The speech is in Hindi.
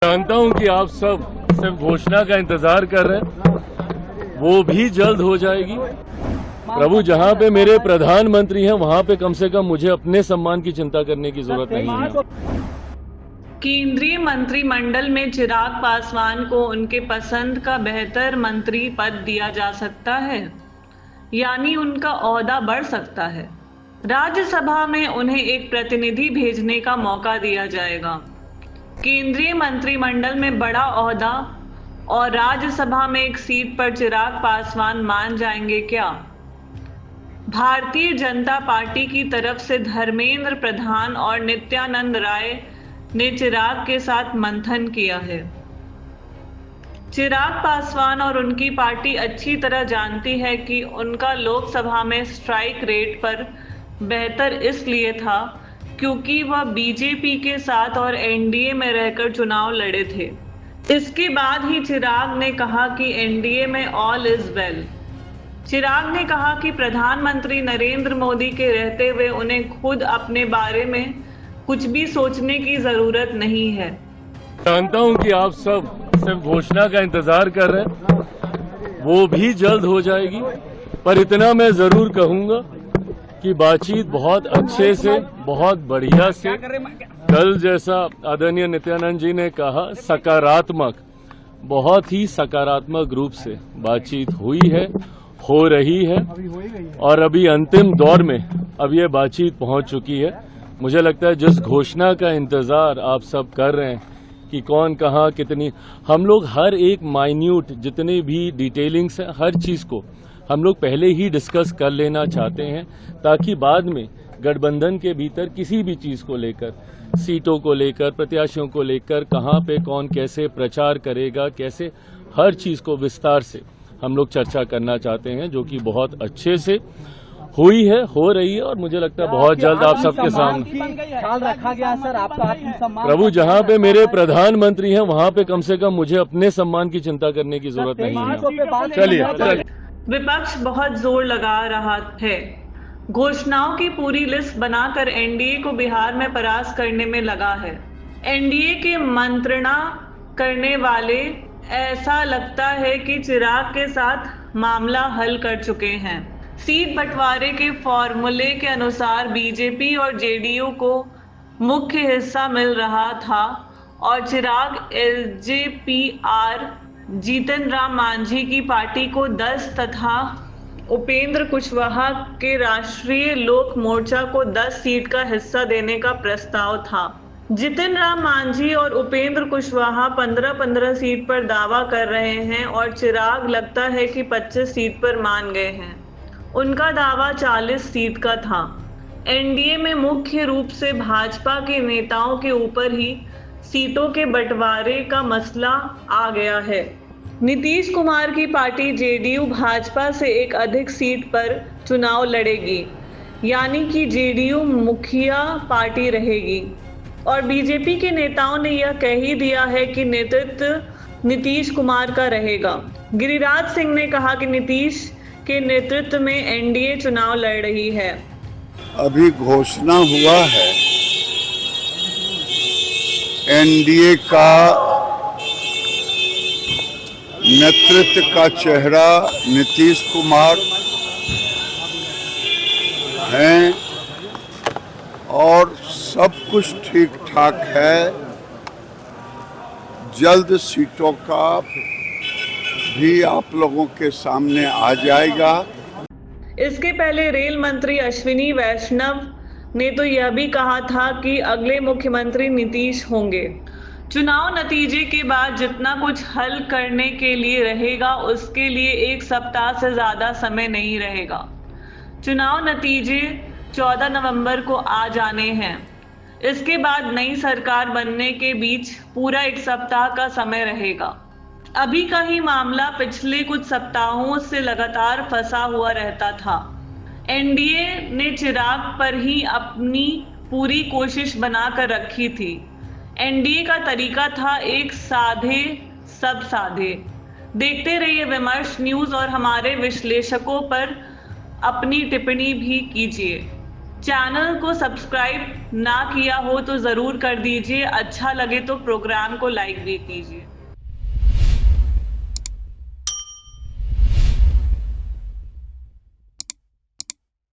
जानता हूं कि आप सब सिर्फ घोषणा का इंतजार कर रहे हैं, वो भी जल्द हो जाएगी। प्रभु, जहां पे मेरे प्रधानमंत्री हैं वहां पे कम से कम मुझे अपने सम्मान की चिंता करने की जरूरत नहीं है। केंद्रीय मंत्रिमंडल में चिराग पासवान को उनके पसंद का बेहतर मंत्री पद दिया जा सकता है, यानी उनका ओहदा बढ़ सकता है। राज्यसभा में उन्हें एक प्रतिनिधि भेजने का मौका दिया जाएगा। केंद्रीय मंत्रिमंडल में बड़ा ओहदा और राज्यसभा में एक सीट पर चिराग पासवान मान जाएंगे क्या? भारतीय जनता पार्टी की तरफ से धर्मेंद्र प्रधान और नित्यानंद राय ने चिराग के साथ मंथन किया है। चिराग पासवान और उनकी पार्टी अच्छी तरह जानती है कि उनका लोकसभा में स्ट्राइक रेट पर बेहतर इसलिए था क्योंकि वह बीजेपी के साथ और एनडीए में रहकर चुनाव लड़े थे। इसके बाद ही चिराग ने कहा कि एनडीए में ऑल इज वेल। चिराग ने कहा कि प्रधानमंत्री नरेंद्र मोदी के रहते हुए उन्हें खुद अपने बारे में कुछ भी सोचने की जरूरत नहीं है। जानता हूं कि आप सब सिर्फ घोषणा का इंतजार कर रहे हैं, वो भी जल्द हो जाएगी। पर इतना मैं जरूर कहूंगा कि बातचीत बहुत अच्छे से, बहुत बढ़िया से, कल जैसा आदरणीय नित्यानंद जी ने कहा, सकारात्मक, बहुत ही सकारात्मक रूप से बातचीत हुई है, हो रही है और अभी अंतिम दौर में अब ये बातचीत पहुंच चुकी है। मुझे लगता है जिस घोषणा का इंतजार आप सब कर रहे हैं कि कौन कहां कितनी, हम लोग हर एक माइन्यूट जितने भी डिटेलिंग्स हैं, हर चीज को हम लोग पहले ही डिस्कस कर लेना चाहते हैं ताकि बाद में गठबंधन के भीतर किसी भी चीज को लेकर, सीटों को लेकर, प्रत्याशियों को लेकर, कहां पे कौन कैसे प्रचार करेगा, कैसे, हर चीज को विस्तार से हम लोग चर्चा करना चाहते हैं, जो कि बहुत अच्छे से हुई है, हो रही है और मुझे लगता है बहुत जल्द आप सबके सामने ख्याल रखा गया सर आपका आत्मसम्मान। प्रभु, जहां पे मेरे प्रधानमंत्री हैं वहां पे कम से कम मुझे अपने सम्मान की चिंता करने की जरूरत नहीं है। चलिए। विपक्ष बहुत जोर लगा रहा है, घोषणाओं की पूरी लिस्ट बनाकर एनडीए को बिहार में परास्त करने में लगा है। एनडीए के मंत्रणा करने वाले ऐसा लगता है कि चिराग के साथ मामला हल कर चुके हैं। सीट बंटवारे के फॉर्मूले के अनुसार बीजेपी और जेडीयू को मुख्य हिस्सा मिल रहा था और चिराग एलजेपीआर जीतन राम मांझी की पार्टी को 10 तथा उपेंद्र कुशवाहा के राष्ट्रीय लोक मोर्चा को 10 सीट का हिस्सा देने का प्रस्ताव था। जीतन राम मांझी और उपेंद्र कुशवाहा 15-15 सीट पर दावा कर रहे हैं और चिराग लगता है कि 25 सीट पर मान गए हैं। उनका दावा 40 सीट का था। एनडीए में मुख्य रूप से भाजपा के नेताओं के ऊपर ही सीटों के बंटवारे का मसला आ गया है। नीतीश कुमार की पार्टी जेडीयू भाजपा से एक अधिक सीट पर चुनाव लड़ेगी, यानी कि जेडीयू मुखिया पार्टी रहेगी और बीजेपी के नेताओं ने यह कह ही दिया है कि नेतृत्व नीतीश कुमार का रहेगा। गिरिराज सिंह ने कहा कि नीतीश के नेतृत्व में एनडीए चुनाव लड़ रही है। अभी घोषणा हुआ है, एनडीए का नेतृत्व का चेहरा नीतीश कुमार हैं और सब कुछ ठीक ठाक है। जल्द सीटों का भी आप लोगों के सामने आ जाएगा। इसके पहले रेल मंत्री अश्विनी वैष्णव ने तो यह भी कहा था कि अगले मुख्यमंत्री नीतीश होंगे। चुनाव नतीजे के बाद जितना कुछ हल करने के लिए रहेगा उसके लिए एक सप्ताह से ज्यादा समय नहीं रहेगा। चुनाव नतीजे 14 नवंबर को आ जाने हैं। इसके बाद नई सरकार बनने के बीच पूरा एक सप्ताह का समय रहेगा। अभी का ही मामला पिछले कुछ सप्ताहों से लगातार फंसा हुआ रहता था। एनडीए ने चिराग पर ही अपनी पूरी कोशिश बनाकर रखी थी। एनडीए का तरीका था एक साधे सब साधे। देखते रहिए विमर्श न्यूज और हमारे विश्लेषकों पर अपनी टिप्पणी भी कीजिए। चैनल को सब्सक्राइब ना किया हो तो जरूर कर दीजिए, अच्छा लगे तो प्रोग्राम को लाइक भी कीजिए।